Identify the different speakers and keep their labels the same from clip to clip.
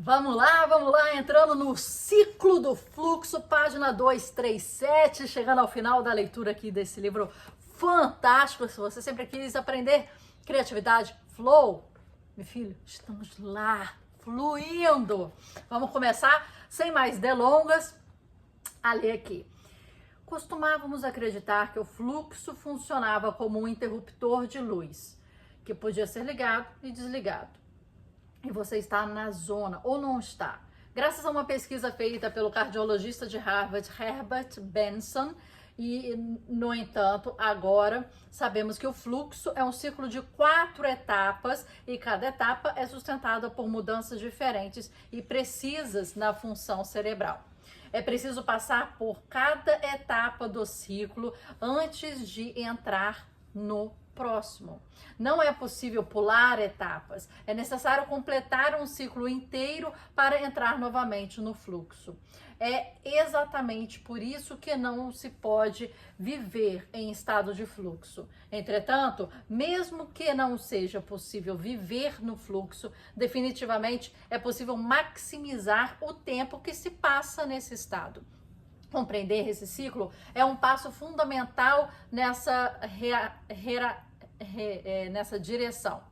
Speaker 1: Vamos lá, entrando no ciclo do fluxo, página 237, chegando ao final da leitura aqui desse livro fantástico. Se você sempre quis aprender criatividade, flow, meu filho, estamos lá, fluindo. Vamos começar, sem mais delongas, a ler aqui. Costumávamos acreditar que o fluxo funcionava como um interruptor de luz, que podia ser ligado e desligado. E você está na zona, ou não está. Graças a uma pesquisa feita pelo cardiologista de Harvard, Herbert Benson, e, no entanto, agora sabemos que o fluxo é um ciclo de 4 etapas e cada etapa é sustentada por mudanças diferentes e precisas na função cerebral. É preciso passar por cada etapa do ciclo antes de entrar no próximo. Não é possível pular etapas. É necessário completar um ciclo inteiro para entrar novamente no fluxo. É exatamente por isso que não se pode viver em estado de fluxo. Entretanto, mesmo que não seja possível viver no fluxo, definitivamente é possível maximizar o tempo que se passa nesse estado. Compreender esse ciclo é um passo fundamental nessa direção.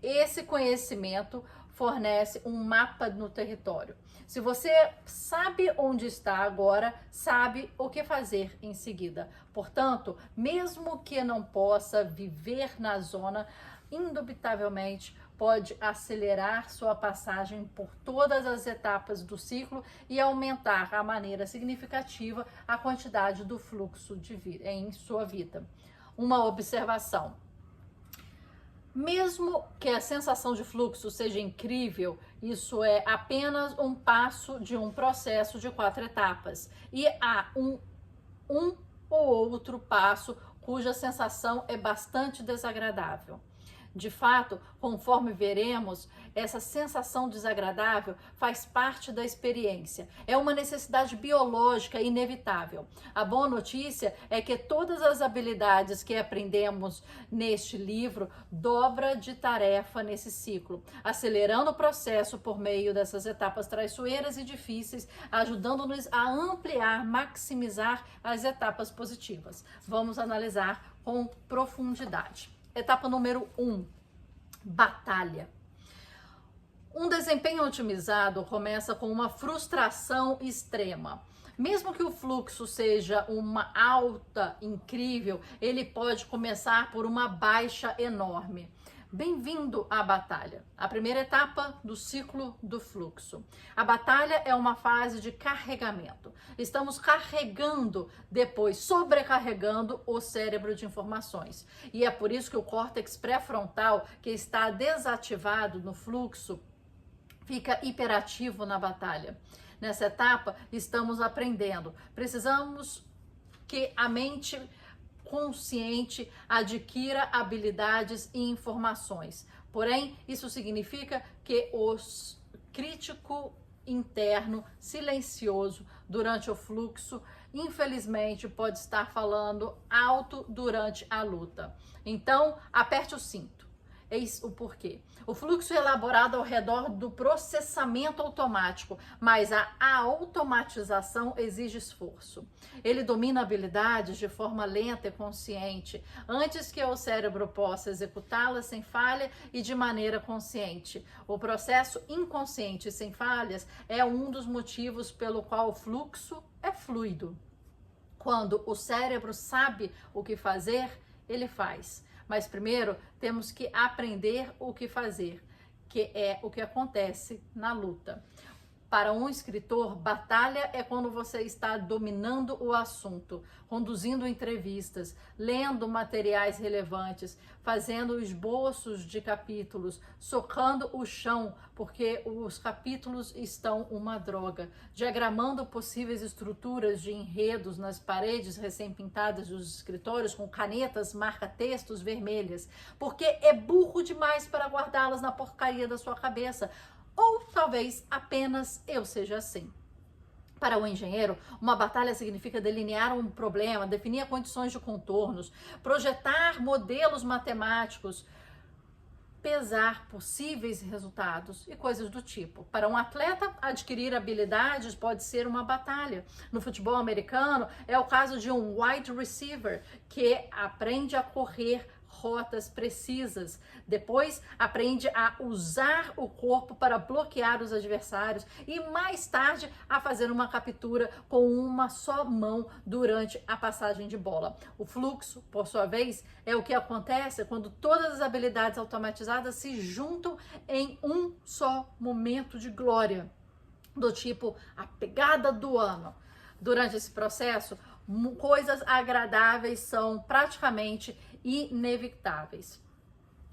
Speaker 1: Esse conhecimento fornece um mapa no território. Se você sabe onde está agora, sabe o que fazer em seguida. Portanto, mesmo que não possa viver na zona, indubitavelmente pode acelerar sua passagem por todas as etapas do ciclo e aumentar a maneira significativa a quantidade do fluxo de vida em sua vida. Uma observação. Mesmo que a sensação de fluxo seja incrível, isso é apenas um passo de um processo de 4 etapas. E há um ou outro passo cuja sensação é bastante desagradável. De fato, conforme veremos, essa sensação desagradável faz parte da experiência. É uma necessidade biológica inevitável. A boa notícia é que todas as habilidades que aprendemos neste livro dobra de tarefa nesse ciclo, acelerando o processo por meio dessas etapas traiçoeiras e difíceis, ajudando-nos a ampliar, maximizar as etapas positivas. Vamos analisar com profundidade. Etapa número 1, batalha. Um desempenho otimizado começa com uma frustração extrema. Mesmo que o fluxo seja uma alta incrível, ele pode começar por uma baixa enorme. Bem-vindo à batalha, a primeira etapa do ciclo do fluxo. A batalha é uma fase de carregamento. Estamos carregando, depois sobrecarregando o cérebro de informações. E é por isso que o córtex pré-frontal, que está desativado no fluxo, fica hiperativo na batalha. Nessa etapa, estamos aprendendo. Precisamos que a mente consciente adquira habilidades e informações. Porém, isso significa que o crítico interno silencioso durante o fluxo, infelizmente, pode estar falando alto durante a luta. Então, aperte o cinto. Eis o porquê. O fluxo é elaborado ao redor do processamento automático, mas a automatização exige esforço. Ele domina habilidades de forma lenta e consciente, antes que o cérebro possa executá-las sem falha e de maneira consciente. O processo inconsciente sem falhas é um dos motivos pelo qual o fluxo é fluido. Quando o cérebro sabe o que fazer, ele faz. Mas primeiro temos que aprender o que fazer, que é o que acontece na luta. Para um escritor, batalha é quando você está dominando o assunto, conduzindo entrevistas, lendo materiais relevantes, fazendo esboços de capítulos, socando o chão, porque os capítulos estão uma droga, diagramando possíveis estruturas de enredos nas paredes recém-pintadas dos escritórios com canetas marca-textos vermelhas, porque é burro demais para guardá-las na porcaria da sua cabeça. Ou talvez apenas eu seja assim. Para o engenheiro, uma batalha significa delinear um problema, definir condições de contornos, projetar modelos matemáticos, pesar possíveis resultados e coisas do tipo. Para um atleta, adquirir habilidades pode ser uma batalha. No futebol americano, é o caso de um wide receiver que aprende a correr rotas precisas. Depois aprende a usar o corpo para bloquear os adversários e mais tarde a fazer uma captura com uma só mão durante a passagem de bola. O fluxo, por sua vez, é o que acontece quando todas as habilidades automatizadas se juntam em um só momento de glória, do tipo a pegada do ano. Durante esse processo, coisas agradáveis são praticamente inevitáveis.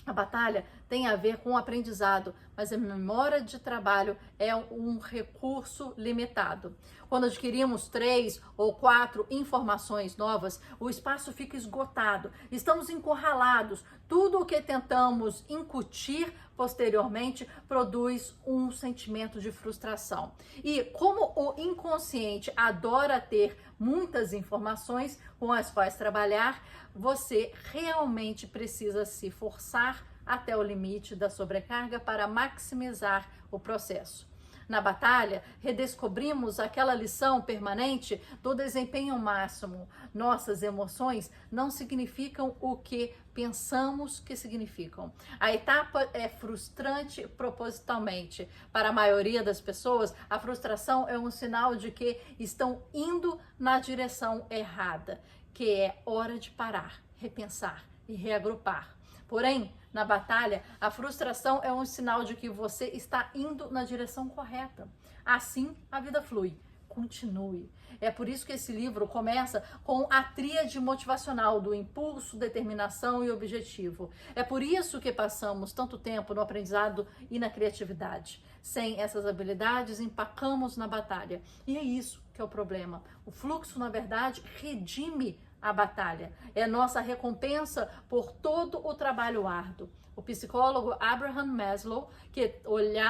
Speaker 1: A batalha tem a ver com o aprendizado, mas a memória de trabalho é um recurso limitado. Quando adquirimos 3 ou 4 informações novas, o espaço fica esgotado, estamos encurralados. Tudo o que tentamos incutir posteriormente produz um sentimento de frustração. E como o inconsciente adora ter muitas informações com as quais trabalhar, você realmente precisa se forçar até o limite da sobrecarga para maximizar o processo. Na batalha, redescobrimos aquela lição permanente do desempenho máximo. Nossas emoções não significam o que pensamos que significam. A etapa é frustrante propositalmente. Para a maioria das pessoas, a frustração é um sinal de que estão indo na direção errada, que é hora de parar, repensar e reagrupar. Porém, na batalha, a frustração é um sinal de que você está indo na direção correta. Assim, a vida flui. Continue. É por isso que esse livro começa com a tríade motivacional do impulso, determinação e objetivo. É por isso que passamos tanto tempo no aprendizado e na criatividade. Sem essas habilidades, empacamos na batalha. E é isso que é o problema. O fluxo, na verdade, redime a batalha. É nossa recompensa por todo o trabalho árduo. O psicólogo Abraham Maslow, que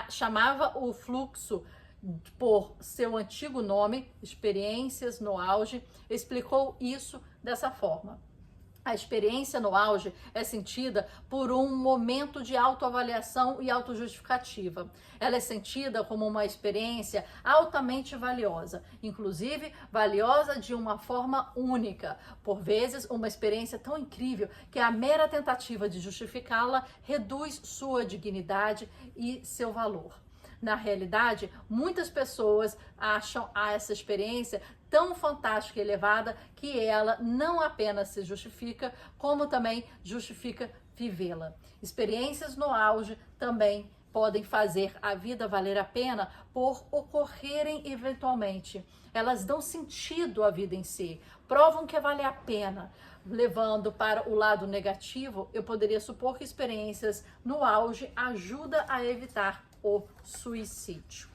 Speaker 1: chamava o fluxo por seu antigo nome, experiências no auge, explicou isso dessa forma. A experiência no auge é sentida por um momento de autoavaliação e autojustificativa. Ela é sentida como uma experiência altamente valiosa, inclusive valiosa de uma forma única. Por vezes, uma experiência tão incrível que a mera tentativa de justificá-la reduz sua dignidade e seu valor. Na realidade, muitas pessoas acham essa experiência tão fantástica e elevada que ela não apenas se justifica, como também justifica vivê-la. Experiências no auge também podem fazer a vida valer a pena por ocorrerem eventualmente. Elas dão sentido à vida em si, provam que vale a pena. Levando para o lado negativo, eu poderia supor que experiências no auge ajudam a evitar o suicídio.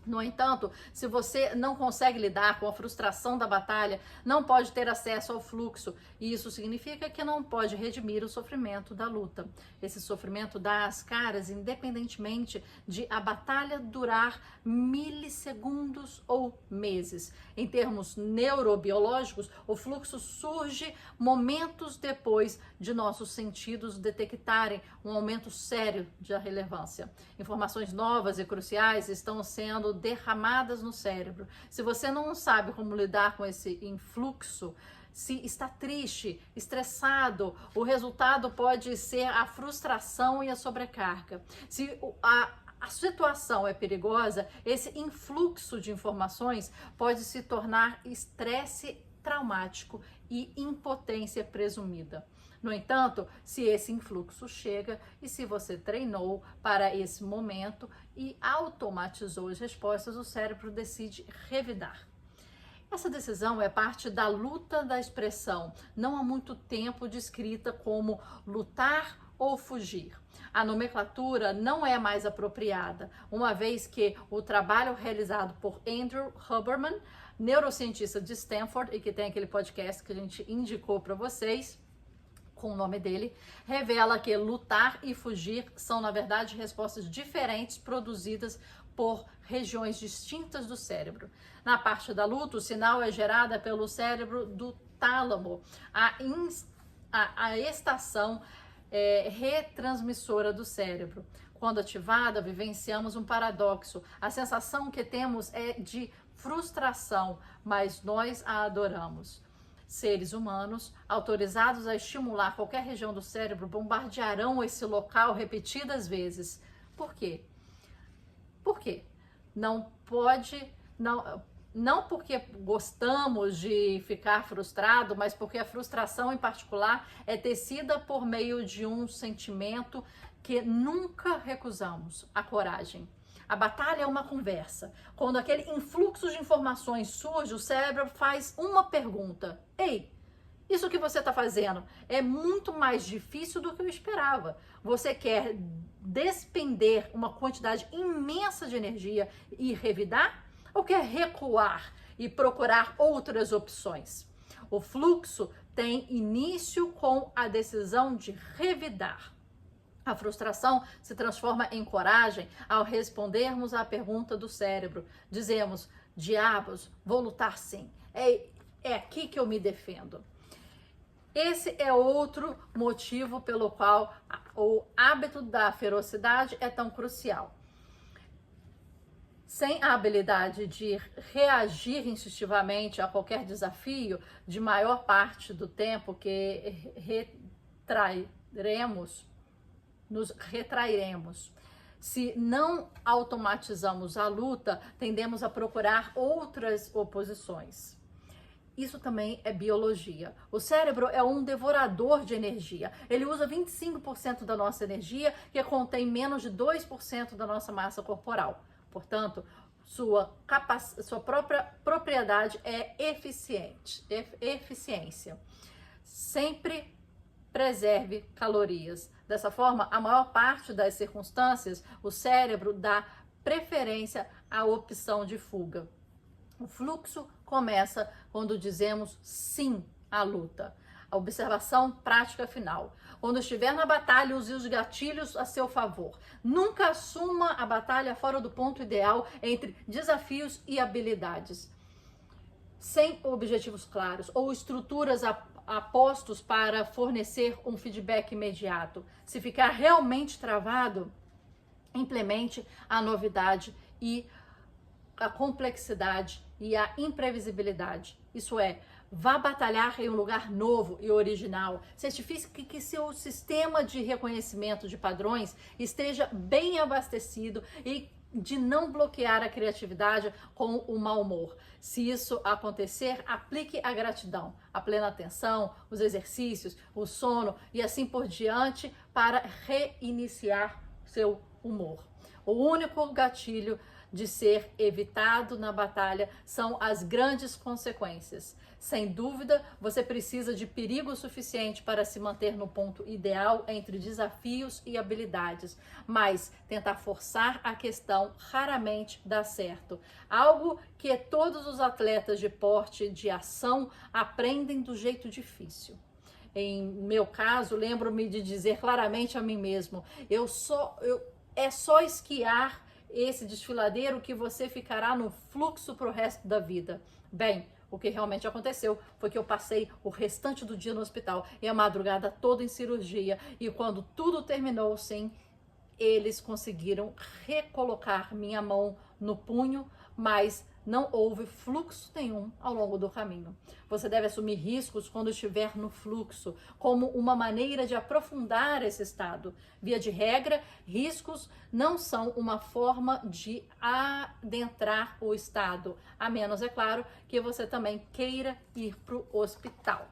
Speaker 1: No entanto, se você não consegue lidar com a frustração da batalha, não pode ter acesso ao fluxo, e isso significa que não pode redimir o sofrimento da luta. Esse sofrimento dá as caras independentemente de a batalha durar milissegundos ou meses. Em termos neurobiológicos, o fluxo surge momentos depois de nossos sentidos detectarem um aumento sério de relevância. Informações novas e cruciais estão sendo derramadas no cérebro. Se você não sabe como lidar com esse influxo, se está triste, estressado, o resultado pode ser a frustração e a sobrecarga. Se a situação é perigosa, esse influxo de informações pode se tornar estresse traumático e impotência presumida. No entanto, se esse influxo chega e se você treinou para esse momento e automatizou as respostas, o cérebro decide revidar. Essa decisão é parte da luta da expressão, não há muito tempo descrita como lutar ou fugir. A nomenclatura não é mais apropriada, uma vez que o trabalho realizado por Andrew Huberman, neurocientista de Stanford, e que tem aquele podcast que a gente indicou para vocês, com o nome dele, revela que lutar e fugir são, na verdade, respostas diferentes produzidas por regiões distintas do cérebro. Na parte da luta, o sinal é gerado pelo cérebro do tálamo. A estação retransmissora do cérebro. Quando ativada, vivenciamos um paradoxo. A sensação que temos é de frustração, mas nós a adoramos. Seres humanos, autorizados a estimular qualquer região do cérebro, bombardearão esse local repetidas vezes. Por quê? Por quê? Não porque gostamos de ficar frustrado, mas porque a frustração em particular é tecida por meio de um sentimento que nunca recusamos, a coragem. A batalha é uma conversa. Quando aquele influxo de informações surge, o cérebro faz uma pergunta. Ei, isso que você está fazendo é muito mais difícil do que eu esperava. Você quer despender uma quantidade imensa de energia e revidar? Ou quer recuar e procurar outras opções? O fluxo tem início com a decisão de revidar. A frustração se transforma em coragem ao respondermos à pergunta do cérebro. Dizemos, diabos, vou lutar sim. É aqui que eu me defendo. Esse é outro motivo pelo qual o hábito da ferocidade é tão crucial. Sem a habilidade de reagir instintivamente a qualquer desafio, de maior parte do tempo que nos retrairemos. Se não automatizamos a luta, tendemos a procurar outras oposições. Isso também é biologia. O cérebro é um devorador de energia. Ele usa 25% da nossa energia, que contém menos de 2% da nossa massa corporal. Portanto, sua própria propriedade é eficiência. Sempre preserve calorias. Dessa forma, a maior parte das circunstâncias, o cérebro dá preferência à opção de fuga. O fluxo começa quando dizemos sim à luta. A observação prática final. Quando estiver na batalha, use os gatilhos a seu favor. Nunca assuma a batalha fora do ponto ideal entre desafios e habilidades. Sem objetivos claros ou estruturas apostos para fornecer um feedback imediato. Se ficar realmente travado, implemente a novidade e a complexidade e a imprevisibilidade. Isso é, vá batalhar em um lugar novo e original. Certifique que seu sistema de reconhecimento de padrões esteja bem abastecido e de não bloquear a criatividade com o mau humor. Se isso acontecer, aplique a gratidão, a plena atenção, os exercícios, o sono e assim por diante para reiniciar seu humor. O único gatilho de ser evitado na batalha são as grandes consequências. Sem dúvida, você precisa de perigo suficiente para se manter no ponto ideal entre desafios e habilidades, mas tentar forçar a questão raramente dá certo. Algo que todos os atletas de porte de ação aprendem do jeito difícil. Em meu caso, lembro-me de dizer claramente a mim mesmo, é só esquiar esse desfiladeiro que você ficará no fluxo para o resto da vida. Bem, o que realmente aconteceu foi que eu passei o restante do dia no hospital e a madrugada toda em cirurgia. E quando tudo terminou, sim, eles conseguiram recolocar minha mão no punho, mas não houve fluxo nenhum ao longo do caminho. Você deve assumir riscos quando estiver no fluxo, como uma maneira de aprofundar esse estado. Via de regra, riscos não são uma forma de adentrar o estado, a menos, é claro, que você também queira ir para o hospital.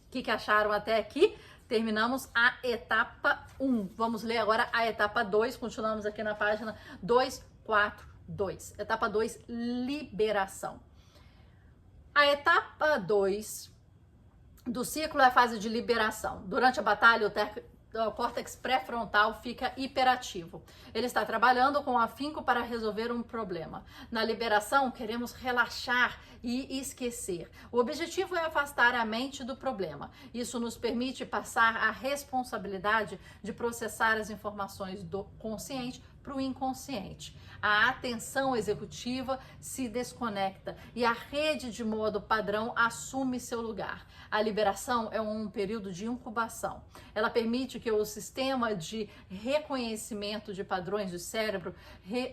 Speaker 1: O que acharam até aqui? Terminamos a etapa 1. Vamos ler agora a etapa 2. Continuamos aqui na página 242. Etapa 2, liberação. A etapa 2 do ciclo é a fase de liberação. Durante a batalha, o córtex pré-frontal fica hiperativo. Ele está trabalhando com afinco para resolver um problema. Na liberação, queremos relaxar e esquecer. O objetivo é afastar a mente do problema. Isso nos permite passar a responsabilidade de processar as informações do consciente para o inconsciente. A atenção executiva se desconecta e a rede de modo padrão assume seu lugar. A liberação é um período de incubação. Ela permite que o sistema de reconhecimento de padrões do cérebro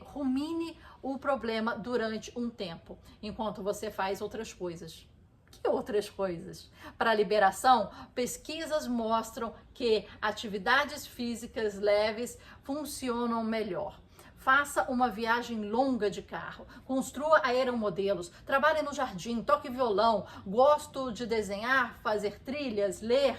Speaker 1: rumine o problema durante um tempo, enquanto você faz outras coisas. Que outras coisas? Para a liberação, pesquisas mostram que atividades físicas leves funcionam melhor. Faça uma viagem longa de carro, construa aeromodelos, trabalhe no jardim, toque violão, gosto de desenhar, fazer trilhas, ler.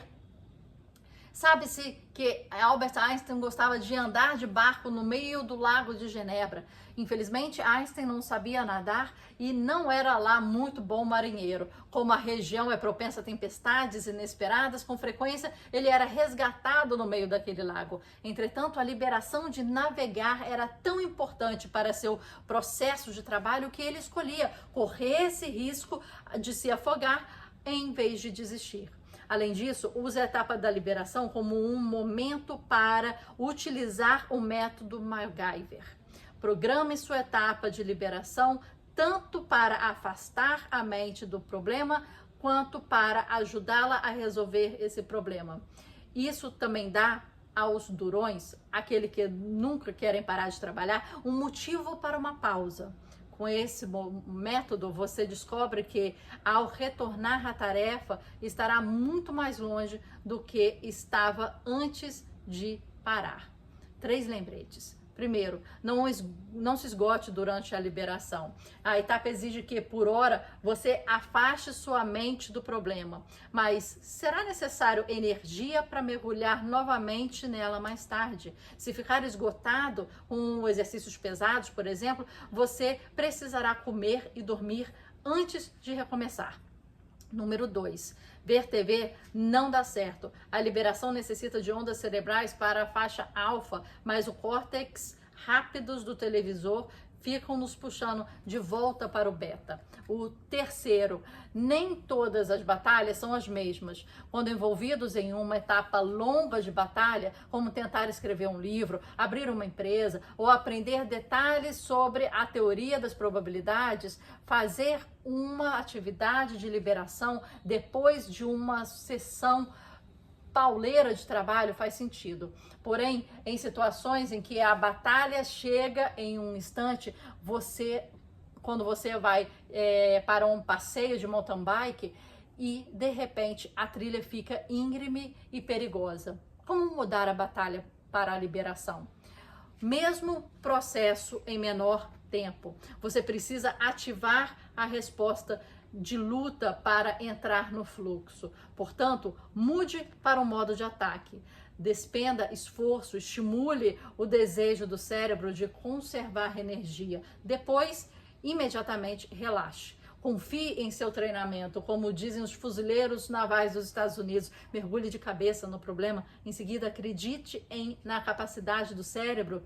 Speaker 1: Sabe-se que Albert Einstein gostava de andar de barco no meio do Lago de Genebra. Infelizmente, Einstein não sabia nadar e não era lá muito bom marinheiro. Como a região é propensa a tempestades inesperadas, com frequência ele era resgatado no meio daquele lago. Entretanto, a liberação de navegar era tão importante para seu processo de trabalho que ele escolhia correr esse risco de se afogar em vez de desistir. Além disso, use a etapa da liberação como um momento para utilizar o método MacGyver. Programe sua etapa de liberação tanto para afastar a mente do problema, quanto para ajudá-la a resolver esse problema. Isso também dá aos durões, aquele que nunca querem parar de trabalhar, um motivo para uma pausa. Com esse método, você descobre que ao retornar à tarefa, estará muito mais longe do que estava antes de parar. 3 lembretes. Primeiro, não se esgote durante a liberação. A etapa exige que, por hora, você afaste sua mente do problema. Mas será necessário energia para mergulhar novamente nela mais tarde. Se ficar esgotado com exercícios pesados, por exemplo, você precisará comer e dormir antes de recomeçar. Número 2, ver TV não dá certo. A liberação necessita de ondas cerebrais para a faixa alfa, mas o córtex rápidos do televisor ficam nos puxando de volta para o beta. O terceiro, nem todas as batalhas são as mesmas. Quando envolvidos em uma etapa longa de batalha, como tentar escrever um livro, abrir uma empresa ou aprender detalhes sobre a teoria das probabilidades, fazer uma atividade de liberação depois de uma sessão pauleira de trabalho faz sentido. Porém, em situações em que a batalha chega em um instante, quando você vai para um passeio de mountain bike e de repente a trilha fica íngreme e perigosa. Como mudar a batalha para a liberação? Mesmo processo em menor tempo. Você precisa ativar a resposta de luta para entrar no fluxo. Portanto, mude para o modo de ataque. Despenda esforço, estimule o desejo do cérebro de conservar energia. Depois, imediatamente relaxe. Confie em seu treinamento, como dizem os fuzileiros navais dos Estados Unidos. Mergulhe de cabeça no problema. Em seguida, acredite na capacidade do cérebro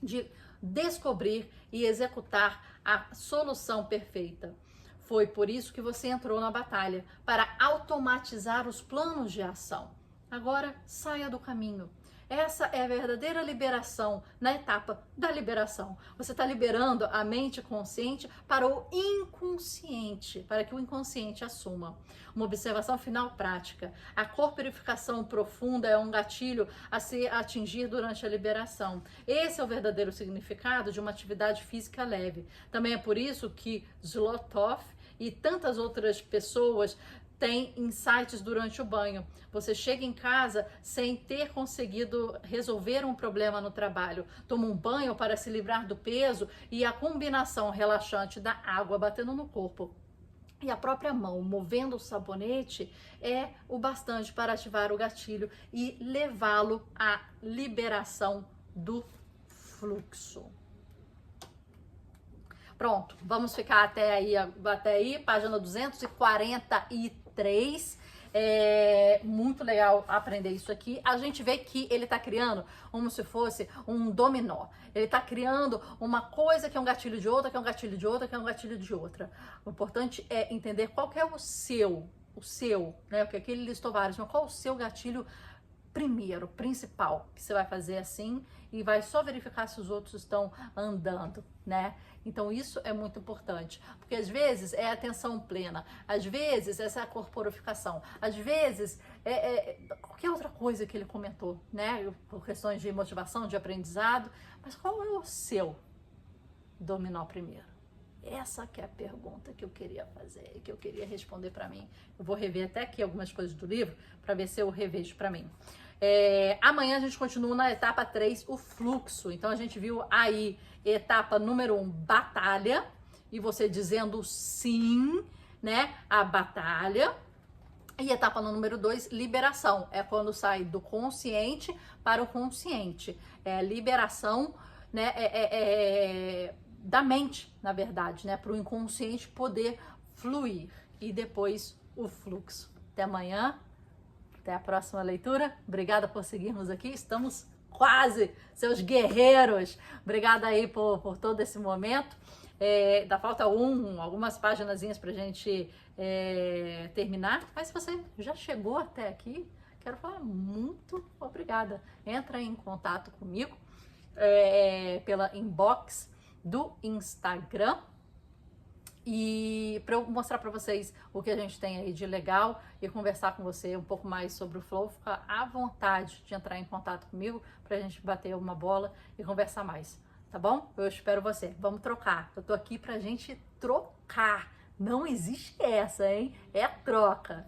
Speaker 1: de descobrir e executar a solução perfeita. Foi por isso que você entrou na batalha, para automatizar os planos de ação. Agora, saia do caminho. Essa é a verdadeira liberação na etapa da liberação. Você está liberando a mente consciente para o inconsciente, para que o inconsciente assuma. Uma observação final prática. A corporificação profunda é um gatilho a se atingir durante a liberação. Esse é o verdadeiro significado de uma atividade física leve. Também é por isso que Zlotov e tantas outras pessoas tem insights durante o banho. Você chega em casa sem ter conseguido resolver um problema no trabalho. Toma um banho para se livrar do peso e a combinação relaxante da água batendo no corpo e a própria mão movendo o sabonete é o bastante para ativar o gatilho e levá-lo à liberação do fluxo. Pronto, vamos ficar até aí, página 243. É muito legal aprender isso aqui. A gente vê que ele tá criando como se fosse um dominó. Ele tá criando uma coisa que é um gatilho de outra, que é um gatilho de outra, que é um gatilho de outra. O importante é entender qual que é o seu, né? Porque aqui ele listou vários, mas qual o seu gatilho primeiro, principal, que você vai fazer assim e vai só verificar se os outros estão andando, né? Então isso é muito importante, porque às vezes é atenção plena, às vezes essa corporificação, às vezes qualquer outra coisa que ele comentou, né? Por questões de motivação, de aprendizado, mas qual é o seu dominó primeiro? Essa que é a pergunta que eu queria fazer, que eu queria responder para mim. Eu vou rever até aqui algumas coisas do livro para ver se eu revejo para mim. Amanhã a gente continua na etapa 3, o fluxo. Então a gente viu aí etapa número 1, batalha, e você dizendo sim, né, a batalha. E etapa número 2, liberação. É quando sai do consciente para o consciente. É liberação, né, da mente, na verdade, né, para o inconsciente poder fluir. E depois o fluxo. Até amanhã. Até a próxima leitura. Obrigada por seguirmos aqui. Estamos quase seus guerreiros. Obrigada aí por todo esse momento. Ainda falta algumas paginazinhas pra gente terminar. Mas se você já chegou até aqui, quero falar muito obrigada. Entra em contato comigo pela inbox do Instagram. E para eu mostrar para vocês o que a gente tem aí de legal e conversar com você um pouco mais sobre o Flow, fica à vontade de entrar em contato comigo para a gente bater uma bola e conversar mais, tá bom? Eu espero você. Vamos trocar. Eu tô aqui pra gente trocar. Não existe essa, hein? É troca.